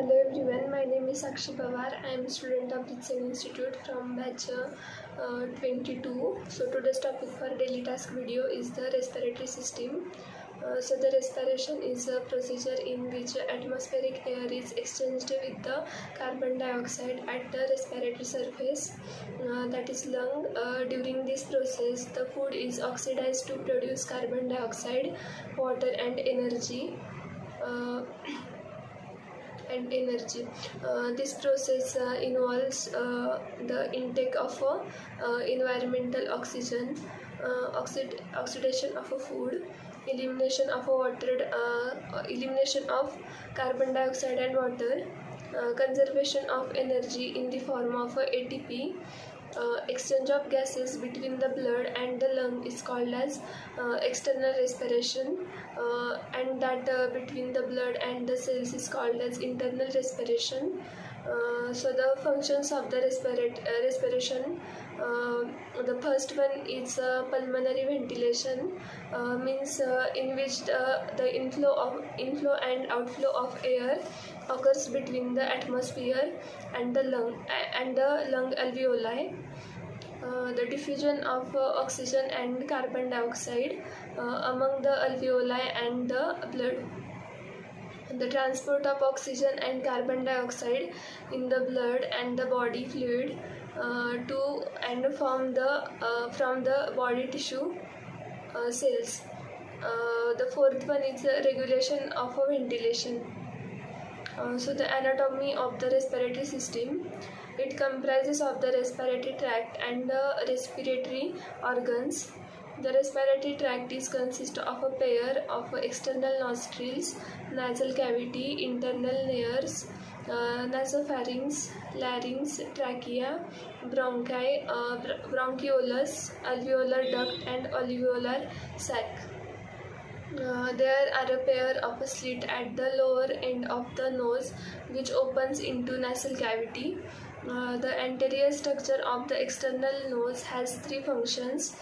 Hello everyone, my name is Sakshi Pawar. I am a student of Dixon Institute from batch 22. So today's topic for daily task video is the respiratory system. So the respiration is a procedure in which atmospheric air is exchanged with the carbon dioxide at the respiratory surface, that is lung. During this process, the food is oxidized to produce carbon dioxide, water and energy. This process involves the intake of environmental oxygen, oxidation of a food, elimination of elimination of carbon dioxide and water, conservation of energy in the form of ATP. Exchange of gases between the blood and the lung is called as external respiration, and that between the blood and the cells is called as internal respiration. So the functions of the respiration, the first one is pulmonary ventilation, means in which the inflow and outflow of air occurs between the atmosphere and the lung alveoli. The diffusion of oxygen and carbon dioxide among the alveoli and the blood. The transport of oxygen and carbon dioxide in the blood and the body fluid to and from the body tissue cells. The fourth one is regulation of ventilation. So the anatomy of the respiratory system. It comprises of the respiratory tract and the respiratory organs. The respiratory tract is consist of a pair of external nostrils, nasal cavity, internal layers, nasopharynx, larynx, trachea, bronchi, bronchiolus, alveolar duct and alveolar sac. There are a pair of a slit at the lower end of the nose which opens into nasal cavity. The anterior structure of the external nose has three functions: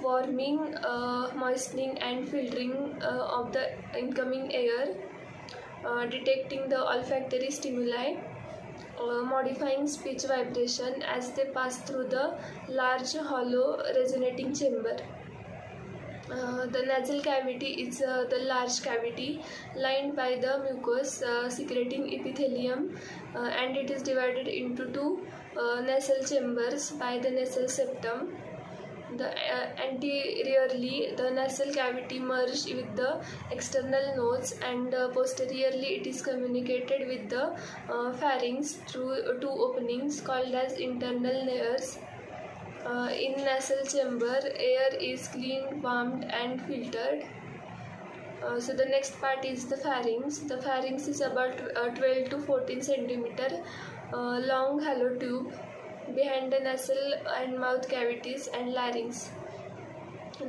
warming, moistening and filtering of the incoming air, detecting the olfactory stimuli, modifying speech vibration as they pass through the large hollow resonating chamber. The nasal cavity is the large cavity lined by the mucous secreting epithelium, and it is divided into two nasal chambers by the nasal septum. Anteriorly, the nasal cavity merged with the external nose, and posteriorly it is communicated with the pharynx through two openings called as internal layers. In nasal chamber, air is cleaned, warmed and filtered. So the next part is the pharynx. The pharynx is about 12 to 14 centimeter long hollow tube behind the nasal and mouth cavities and larynx.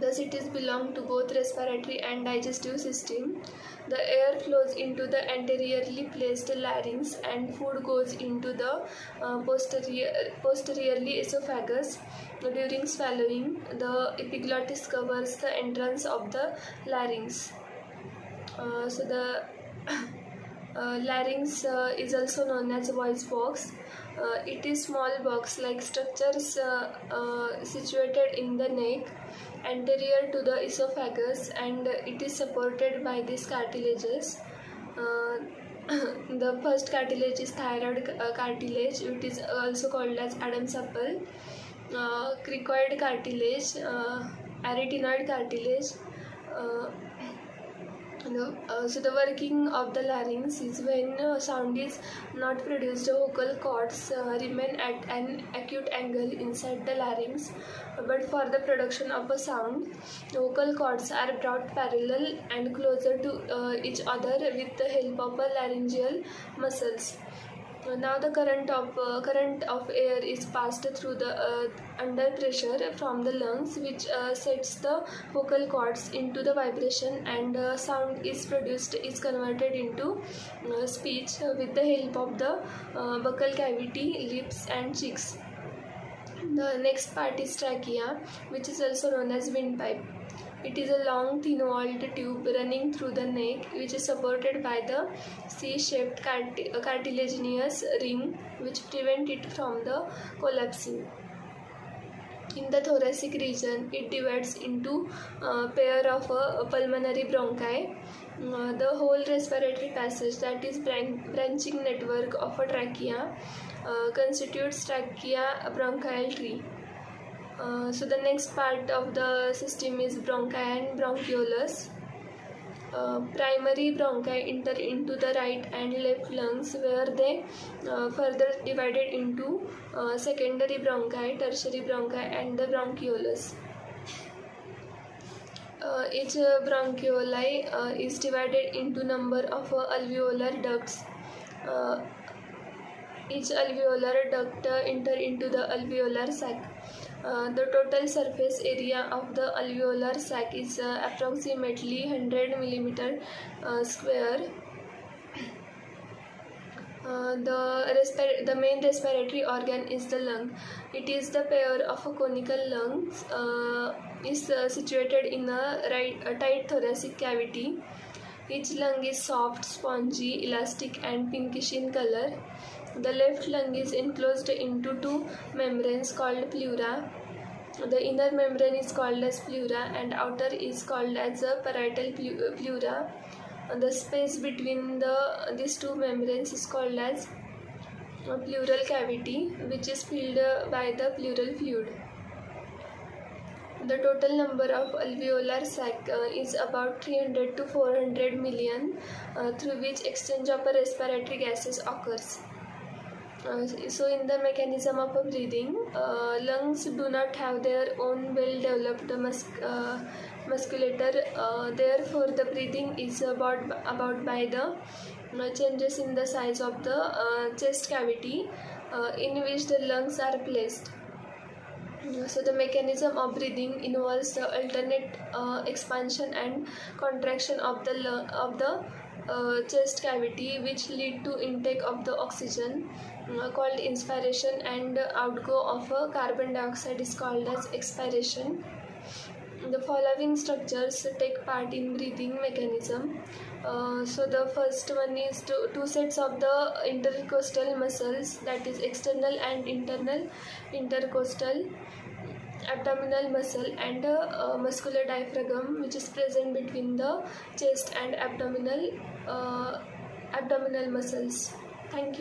Thus it is belong to both respiratory and digestive system. The air flows into the anteriorly placed larynx and food goes into the posteriorly esophagus. During swallowing, the epiglottis covers the entrance of the larynx. So the larynx is also known as voice box. It is small box-like structures situated in the neck, anterior to the esophagus, and it is supported by these cartilages. The first cartilage is thyroid cartilage, which is also called as Adam's apple, cricoid cartilage, arytenoid cartilage. So the working of the larynx is when sound is not produced, vocal cords remain at an acute angle inside the larynx, but for the production of a sound, vocal cords are brought parallel and closer to each other with the help of laryngeal muscles. Now the current of air is passed through the under pressure from the lungs, which sets the vocal cords into the vibration, and sound is converted into speech with the help of the buccal cavity, lips and cheeks. The next part is trachea, which is also known as windpipe. It is a long thin-walled tube running through the neck, which is supported by the C-shaped cartilaginous ring, which prevent it from the collapsing. In the thoracic region, it divides into a pair of pulmonary bronchi. The whole respiratory passage, that is branching network of a trachea, constitutes trachea bronchial tree. So the next part of the system is bronchi and bronchioles. Primary bronchi enter into the right and left lungs, where they further divided into secondary bronchi, tertiary bronchi, and the bronchioles. Each bronchioli is divided into number of alveolar ducts. Each alveolar duct enter into the alveolar sac. The total surface area of the alveolar sac is approximately 100 mm square. The main respiratory organ is the lung. It is the pair of conical lungs is situated in a tight thoracic cavity. Each lung is soft, spongy, elastic and pinkish in color. The left lung is enclosed into two membranes called pleura. The inner membrane is called as pleura and outer is called as a parietal pleura. The space between these two membranes is called as a pleural cavity, which is filled by the pleural fluid. The total number of alveolar sac is about 300 to 400 million, through which exchange of respiratory gases occurs. So in the mechanism of breathing, lungs do not have their own well-developed musculature. Therefore, the breathing is brought about by the changes in the size of the chest cavity in which the lungs are placed. So the mechanism of breathing involves the alternate expansion and contraction of the chest cavity, which lead to intake of the oxygen called inspiration, and outgo of carbon dioxide is called as expiration. The following structures take part in breathing mechanism. So the first one is two sets of the intercostal muscles, that is external and internal intercostal, abdominal muscle, and muscular diaphragm, which is present between the chest and abdominal muscles. Thank you.